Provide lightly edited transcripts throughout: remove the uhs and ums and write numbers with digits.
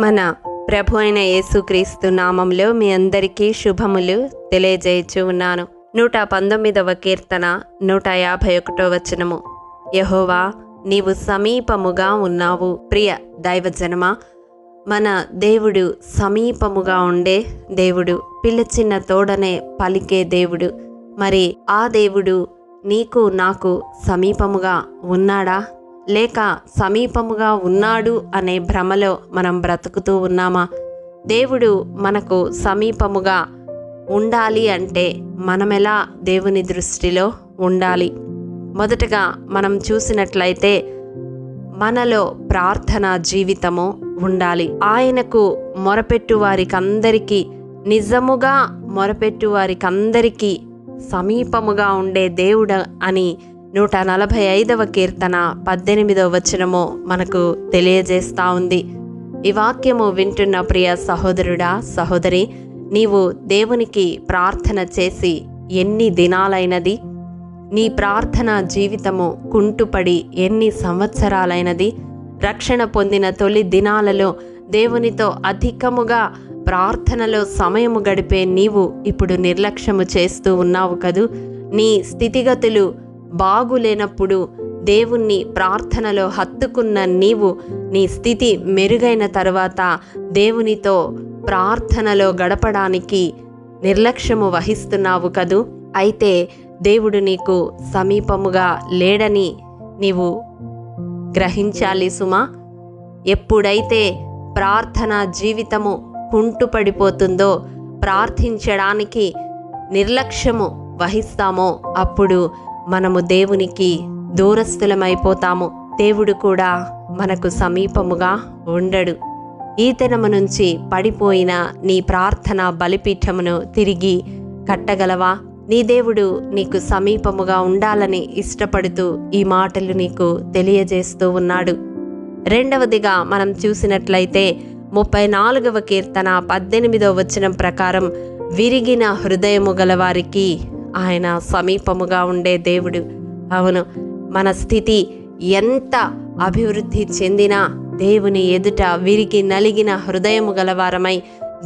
మన ప్రభు అయిన యేసుక్రీస్తు నామంలో మీ అందరికీ శుభములు తెలియజేయచ్చు ఉన్నాను. 119వ కీర్తన 151వ వచనము. యెహోవా, నీవు సమీపముగా ఉన్నావు. ప్రియ దైవజనమా, మన దేవుడు సమీపముగా ఉండే దేవుడు, పిలిచిన తోడనే పలికే దేవుడు. మరి ఆ దేవుడు నీకు నాకు సమీపముగా ఉన్నాడా, లేక సమీపముగా ఉన్నాడు అనే భ్రమలో మనం బ్రతుకుతూ ఉన్నామా? దేవుడు మనకు సమీపముగా ఉండాలి అంటే మనమెలా దేవుని దృష్టిలో ఉండాలి? మొదటగా మనం చూసినట్లయితే మనలో ప్రార్థనా జీవితము ఉండాలి. ఆయనకు మొరపెట్టు వారికందరికీ, నిజముగా మొరపెట్టు వారికందరికీ సమీపముగా ఉండే దేవుడు అని 145వ కీర్తన 18వ వచనము మనకు తెలియజేస్తూ ఉంది. ఈ వాక్యము వింటున్న ప్రియ సహోదరుడా, సహోదరి, నీవు దేవునికి ప్రార్థన చేసి ఎన్ని దినాలైనది? నీ ప్రార్థన జీవితము కుంటుపడి ఎన్ని సంవత్సరాలైనది? రక్షణ పొందిన తొలి దినాలలో దేవునితో అధికముగా ప్రార్థనలో సమయము గడిపే నీవు ఇప్పుడు నిర్లక్ష్యము చేస్తూ ఉన్నావు కదూ. నీ స్థితిగతులు బాగులేనప్పుడు దేవుణ్ణి ప్రార్థనలో హత్తుకున్న నీవు నీ స్థితి మెరుగైన తర్వాత దేవునితో ప్రార్థనలో గడపడానికి నిర్లక్ష్యము వహిస్తున్నావు కదూ. అయితే దేవుడు నీకు సమీపముగా లేడని నీవు గ్రహించాలి సుమా. ఎప్పుడైతే ప్రార్థనా జీవితము కుంటుపడిపోతుందో, ప్రార్థించడానికి నిర్లక్ష్యము వహిస్తామో, అప్పుడు మనము దేవునికి దూరస్థులమైపోతాము. దేవుడు కూడా మనకు సమీపముగా ఉండడు. ఈ దినము నుంచి పడిపోయిన నీ ప్రార్థన బలిపీఠమును తిరిగి కట్టగలవా? నీ దేవుడు నీకు సమీపముగా ఉండాలని ఇష్టపడుతూ ఈ మాటలు నీకు తెలియజేస్తూ ఉన్నాడు. రెండవదిగా మనం చూసినట్లయితే 34వ కీర్తన 18వ వచనం ప్రకారం, విరిగిన హృదయము గలవారికి ఆయన సమీపముగా ఉండే దేవుడు. అవును, మన స్థితి ఎంత అభివృద్ధి చెందినా దేవుని ఎదుట విరిగి నలిగిన హృదయము గలవారమై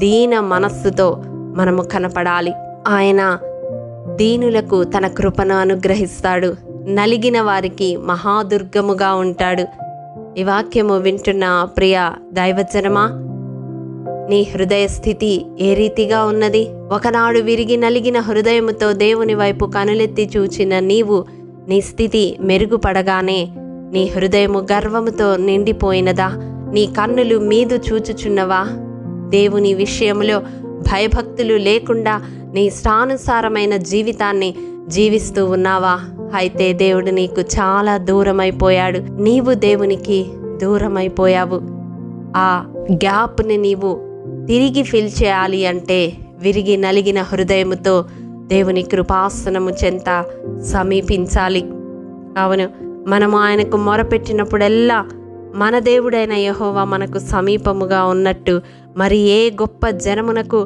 దీన మనస్సుతో మనము కనపడాలి. ఆయన దీనులకు తన కృపను అనుగ్రహిస్తాడు, నలిగిన వారికి మహాదుర్గముగా ఉంటాడు. ఈ వాక్యము వింటున్న ప్రియ దైవజనమా, నీ హృదయ స్థితి ఏ రీతిగా ఉన్నది? ఒకనాడు విరిగి నలిగిన హృదయముతో దేవుని వైపు కనులెత్తి చూచిన నీవు నీ స్థితి మెరుగుపడగానే నీ హృదయము గర్వముతో నిండిపోయినదా? నీ కన్నులు మీదు చూచుచున్నవా? దేవుని విషయంలో భయభక్తులు లేకుండా నీ ఇష్టానుసారమైన జీవితాన్ని జీవిస్తూ ఉన్నావా? అయితే దేవుడు నీకు చాలా దూరమైపోయాడు. నీవు దేవునికి దూరమైపోయావు. ఆ గ్యాప్ని నీవు తిరిగి ఫిల్ చేయాలి అంటే విరిగి నలిగిన హృదయముతో దేవుని కృపాసనము చెంత సమీపించాలి. అవును, మనము ఆయనకు మొరపెట్టినప్పుడెల్లా మన దేవుడైన యెహోవా మనకు సమీపముగా ఉన్నట్టు మరి ఏ గొప్ప జనమునకు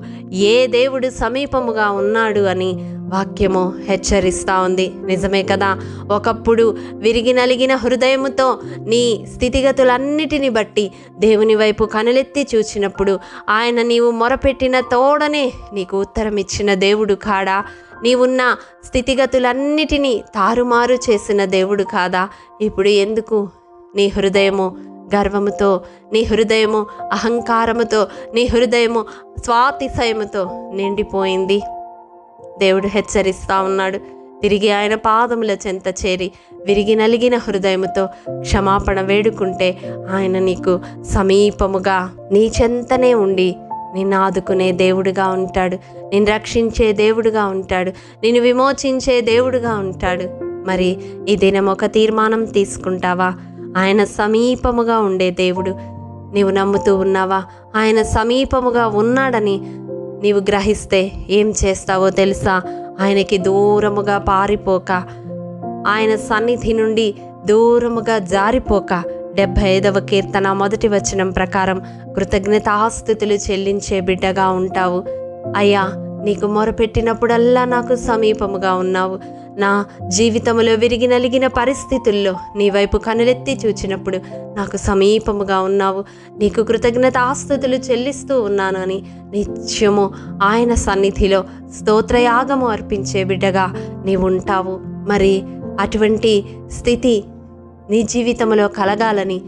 ఏ దేవుడు సమీపముగా ఉన్నాడు అని వాక్యము హెచ్చరిస్తూ ఉంది. నిజమే కదా. ఒకప్పుడు విరిగి నలిగిన హృదయముతో నీ స్థితిగతులన్నిటిని బట్టి దేవుని వైపు కనులెత్తి చూచినప్పుడు ఆయన నీవు మొరపెట్టిన తోడనే నీకు ఉత్తరం ఇచ్చిన దేవుడు కాడా? నీవున్న స్థితిగతులన్నిటినీ తారుమారు చేసిన దేవుడు కాదా? ఇప్పుడు ఎందుకు నీ హృదయము గర్వముతో, నీ హృదయము అహంకారముతో, నీ హృదయము స్వాతిశయముతో నిండిపోయింది? దేవుడు హెచ్చరిస్తూ ఉన్నాడు. తిరిగి ఆయన పాదముల చెంత చేరి విరిగి నలిగిన హృదయముతో క్షమాపణ వేడుకుంటే ఆయన నీకు సమీపముగా నీ చెంతనే ఉండి నిన్ను ఆదుకునే దేవుడుగా ఉంటాడు, నిన్ను రక్షించే దేవుడుగా ఉంటాడు, నిన్ను విమోచించే దేవుడుగా ఉంటాడు. మరి ఈ దినం ఒక తీర్మానం తీసుకుంటావా? ఆయన సమీపముగా ఉండే దేవుడు నీవు నమ్ముతూ ఉన్నావా? ఆయన సమీపముగా ఉన్నాడని నీవు గ్రహిస్తే ఏం చేస్తావో తెలుసా? ఆయనకి దూరముగా పారిపోక, ఆయన సన్నిధి నుండి దూరముగా జారిపోక 75వ కీర్తన 1వ వచనం ప్రకారం కృతజ్ఞతాస్తుతులు చెల్లించే బిడ్డగా ఉంటావు. అయ్యా, నీకు మొరపెట్టినప్పుడల్లా నాకు సమీపముగా ఉన్నావు, నా జీవితంలో విరిగి నలిగిన పరిస్థితుల్లో నీ వైపు కనులెత్తి చూచినప్పుడు నాకు సమీపముగా ఉన్నావు, నీకు కృతజ్ఞతాస్తుతులు చెల్లిస్తూ ఉన్నాను అని నిత్యము ఆయన సన్నిధిలో స్తోత్రయాగము అర్పించే బిడ్డగా నీవు ఉంటావు. మరి అటువంటి స్థితి నీ జీవితంలో కలగాలని,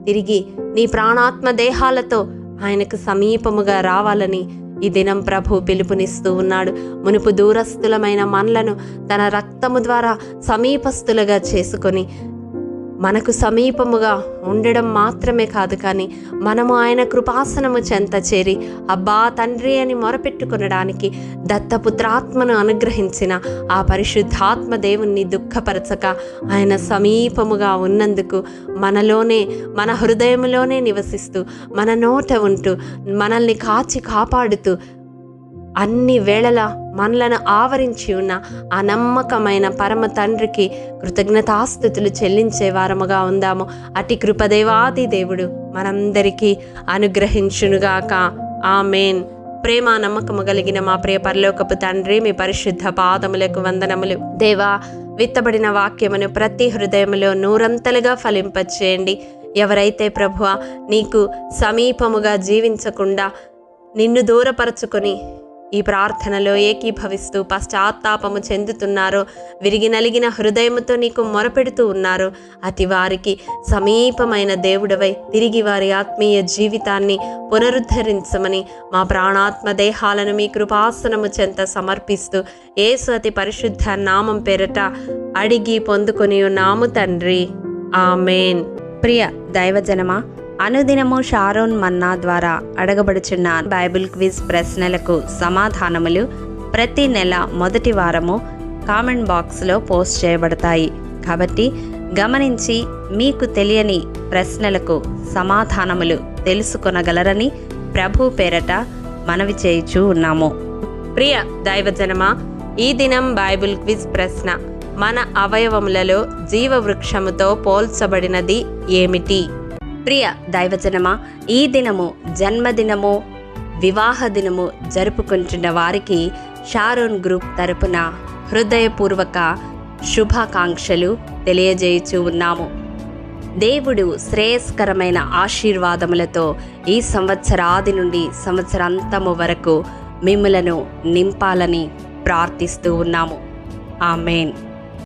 తిరిగి నీ ప్రాణాత్మ దేహాలతో ఆయనకు సమీపముగా రావాలని ఈ దినం ప్రభు పిలుపునిస్తూ ఉన్నాడు. మునుపు దూరస్థులమైన మనలను తన రక్తము ద్వారా సమీపస్థులుగా చేసుకొని మనకు సమీపముగా ఉండడం మాత్రమే కాదు, కానీ మనము ఆయన కృపాసనము చెంత చేరి అబ్బా తండ్రి అని మొరపెట్టుకొనడానికి దత్తపుత్రాత్మను అనుగ్రహించిన ఆ పరిశుద్ధాత్మ దేవుణ్ణి దుఃఖపరచక ఆయన సమీపముగా ఉన్నందుకు మనలోనే, మన హృదయంలోనే నివసిస్తూ, మన నోట ఉంటూ, మనల్ని కాచి కాపాడుతూ, అన్ని వేళలా మనలను ఆవరించి ఉన్న ఆ నమ్మకమైన పరమ తండ్రికి కృతజ్ఞతాస్తుతులు చెల్లించే వారముగా ఉందాము. అటి కృపదేవాది దేవుడు మనందరికీ అనుగ్రహించునుగాక. ఆమేన్. ప్రేమ నమ్మకము కలిగిన మా ప్రియ పరలోకపు తండ్రి, మీ పరిశుద్ధ పాదములకు వందనములు. దేవా, విత్తబడిన వాక్యమును ప్రతి హృదయములో నూరంతలుగా ఫలింపచేయండి. ఎవరైతే ప్రభువా నీకు సమీపముగా జీవించకుండా నిన్ను దూరపరచుకొని ఈ ప్రార్థనలో ఏకీభవిస్తూ పశ్చాత్తాపము చెందుతున్నారో, విరిగి నలిగిన హృదయముతో నీకు మొరపెడుతూ ఉన్నారో, అతి వారికి సమీపమైన దేవుడవై తిరిగి వారి ఆత్మీయ జీవితాన్ని పునరుద్ధరించమని మా ప్రాణాత్మ దేహాలను మీ కృపాసనము చెంత సమర్పిస్తూ యేసు అతి పరిశుద్ధ నామం పేరట అడిగి పొందుకొని ఉన్నాము తండ్రి. ఆమేన్. ప్రియ దైవజనమా, అనుదినము షారోన్ మన్నా ద్వారా అడగబడుచున్న బైబిల్ క్విజ్ ప్రశ్నలకు సమాధానములు ప్రతి నెల మొదటి వారము కామెంట్ బాక్స్లో పోస్ట్ చేయబడతాయి. కాబట్టి గమనించి మీకు తెలియని ప్రశ్నలకు సమాధానములు తెలుసుకొనగలరని ప్రభు పేరట మనవి చేయుచూ ఉన్నాము. ప్రియ దైవజనమా, ఈ దినం బైబిల్ క్విజ్ ప్రశ్న: మన అవయవములలో జీవవృక్షముతో పోల్చబడినది ఏమిటి? ప్రియ దైవజనమా, ఈ దినము జన్మదినము, వివాహ దినము జరుపుకుంటున్న వారికి షారోన్ గ్రూప్ తరపున హృదయపూర్వక శుభాకాంక్షలు తెలియజేయుచూ ఉన్నాము. దేవుడు శ్రేయస్కరమైన ఆశీర్వాదములతో ఈ సంవత్సరాది నుండి సంవత్సరాంతము వరకు మిమ్ములను నింపాలని ప్రార్థిస్తూ ఉన్నాము. ఆమేన్.